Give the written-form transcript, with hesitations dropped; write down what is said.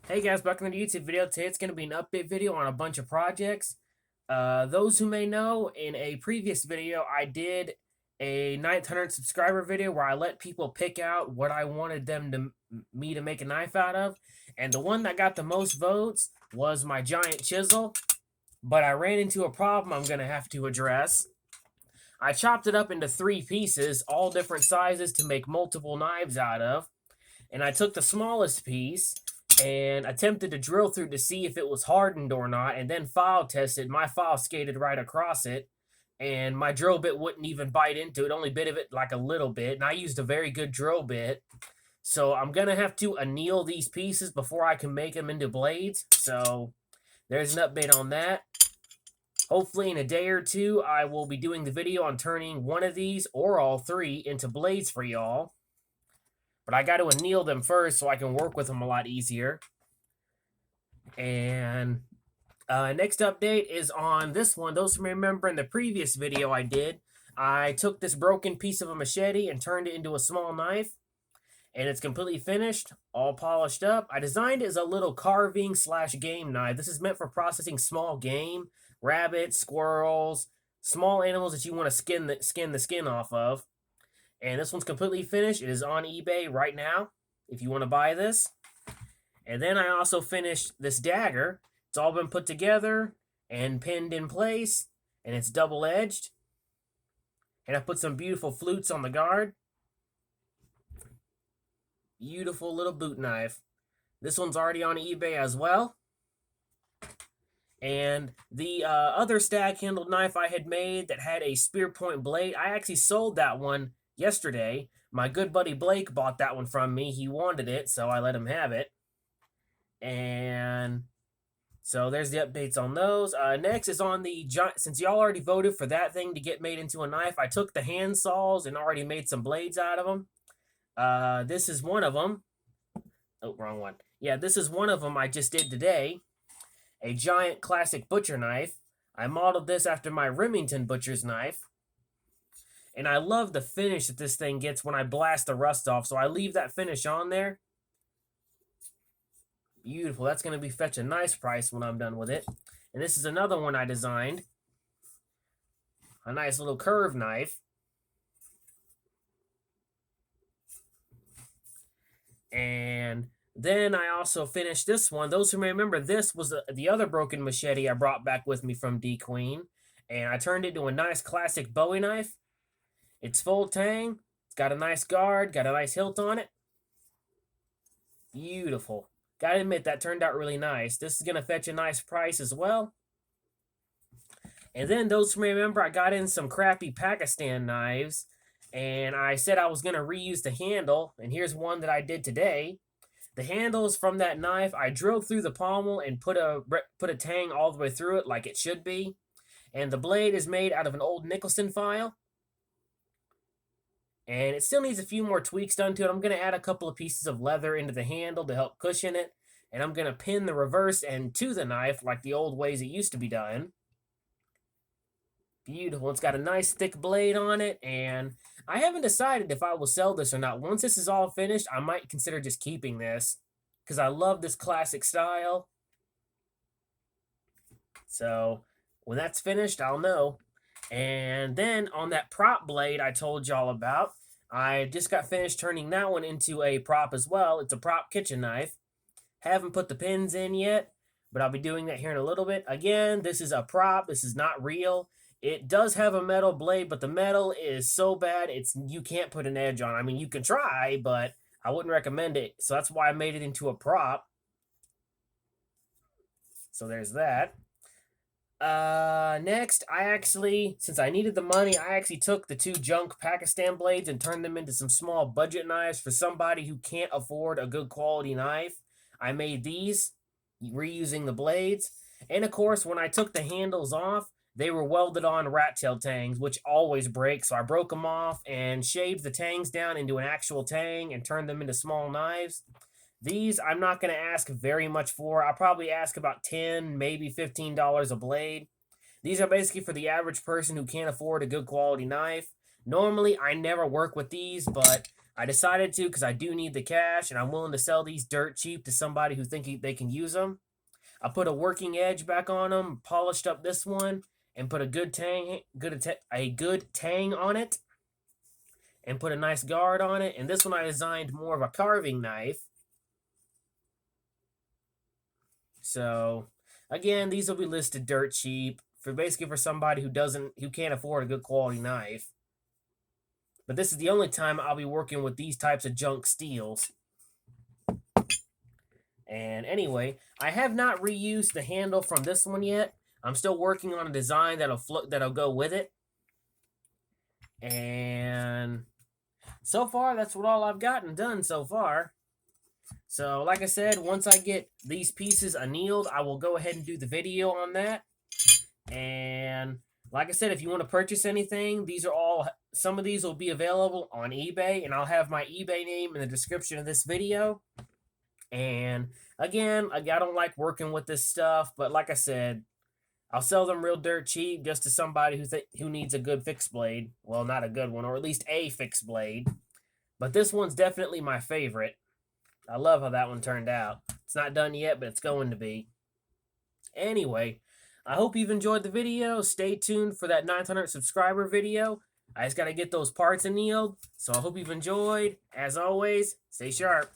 Hey guys, welcome to the YouTube video. Today it's going to be an update video on a bunch of projects. Those who may know, in a previous video, I did a 900 subscriber video where I let people pick out what I wanted me to make a knife out of. And the one that got the most votes was my giant chisel. But I ran into a problem I'm going to have to address. I chopped it up into 3 pieces, all different sizes to make multiple knives out of. And I took the smallest piece and attempted to drill through to see if it was hardened or not, and then file tested. My file skated right across it, and my drill bit wouldn't even bite into it, only bit of it like a little bit, and I used a very good drill bit. So I'm going to have to anneal these pieces before I can make them into blades. So there's an update on that. Hopefully in a day or two, I will be doing the video on turning one of these or all 3 into blades for y'all. But I got to anneal them first so I can work with them a lot easier. And next update is on this one. Those who remember in the previous video I did, I took this broken piece of a machete and turned it into a small knife. And it's completely finished, all polished up. I designed it as a little carving / game knife. This is meant for processing small game, rabbits, squirrels, small animals that you want to skin the skin off of. And this one's completely finished. It is on eBay right now if you want to buy this. And then I also finished this dagger. It's all been put together and pinned in place, and it's double-edged. And I put some beautiful flutes on the guard. Beautiful little boot knife. This one's already on eBay as well. And the other stag-handled knife I had made that had a spear point blade, I actually sold that one yesterday. My good buddy Blake bought that one from me. He wanted it, so I let him have it. And so there's the updates on those. Next is on the giant. Since y'all already voted for that thing to get made into a knife, I took the hand saws and already made some blades out of them. This is one of them. Oh, wrong one. Yeah, this is one of them I just did today. A giant classic butcher knife. I modeled this after my Remington butcher's knife. And I love the finish that this thing gets when I blast the rust off. So I leave that finish on there. Beautiful. That's going to be fetch a nice price when I'm done with it. And this is another one I designed. A nice little curved knife. And then I also finished this one. Those who may remember, this was the other broken machete I brought back with me from D Queen. And I turned it into a nice classic Bowie knife. It's full tang. It's got a nice guard. Got a nice hilt on it. Beautiful. Gotta admit, that turned out really nice. This is going to fetch a nice price as well. And then, those who may remember, I got in some crappy Pakistan knives. And I said I was going to reuse the handle. And here's one that I did today. The handle is from that knife. I drilled through the pommel and put a tang all the way through it like it should be. And the blade is made out of an old Nicholson file. And it still needs a few more tweaks done to it. I'm going to add a couple of pieces of leather into the handle to help cushion it. And I'm going to pin the reverse end to the knife like the old ways it used to be done. Beautiful. It's got a nice thick blade on it. And I haven't decided if I will sell this or not. Once this is all finished, I might consider just keeping this, because I love this classic style. So when that's finished, I'll know. And then on that prop blade I told y'all about, I just got finished turning that one into a prop as well. It's a prop kitchen knife. Haven't put the pins in yet, but I'll be doing that here in a little bit. Again, this is a prop. This is not real. It does have a metal blade, but the metal is so bad, you can't put an edge on. I mean, you can try, but I wouldn't recommend it. So that's why I made it into a prop. So there's that. Next, since I needed the money, I actually took the 2 junk Pakistan blades and turned them into some small budget knives for somebody who can't afford a good quality knife. I made these, reusing the blades. And of course, when I took the handles off, they were welded on rat tail tangs, which always break. So I broke them off and shaved the tangs down into an actual tang and turned them into small knives. These I'm not going to ask very much for. I'll probably ask about $10, maybe $15 a blade. These are basically for the average person who can't afford a good quality knife. Normally, I never work with these, but I decided to because I do need the cash, and I'm willing to sell these dirt cheap to somebody who think they can use them. I put a working edge back on them, polished up this one, and put a good tang on it, and put a nice guard on it. And this one I designed more of a carving knife. So again, these will be listed dirt cheap for basically for somebody who can't afford a good quality knife. But this is the only time I'll be working with these types of junk steels. And anyway, I have not reused the handle from this one yet. I'm still working on a design that'll go with it. And so far, that's all I've gotten done so far. So, like I said, once I get these pieces annealed, I will go ahead and do the video on that. And like I said, if you want to purchase anything, some of these will be available on eBay, and I'll have my eBay name in the description of this video. And again, I don't like working with this stuff, but like I said, I'll sell them real dirt cheap just to somebody who needs a good fixed blade. Well, not a good one, or at least a fixed blade. But this one's definitely my favorite. I love how that one turned out. It's not done yet, but it's going to be. Anyway, I hope you've enjoyed the video. Stay tuned for that 900 subscriber video. I just got to get those parts annealed. So I hope you've enjoyed. As always, stay sharp.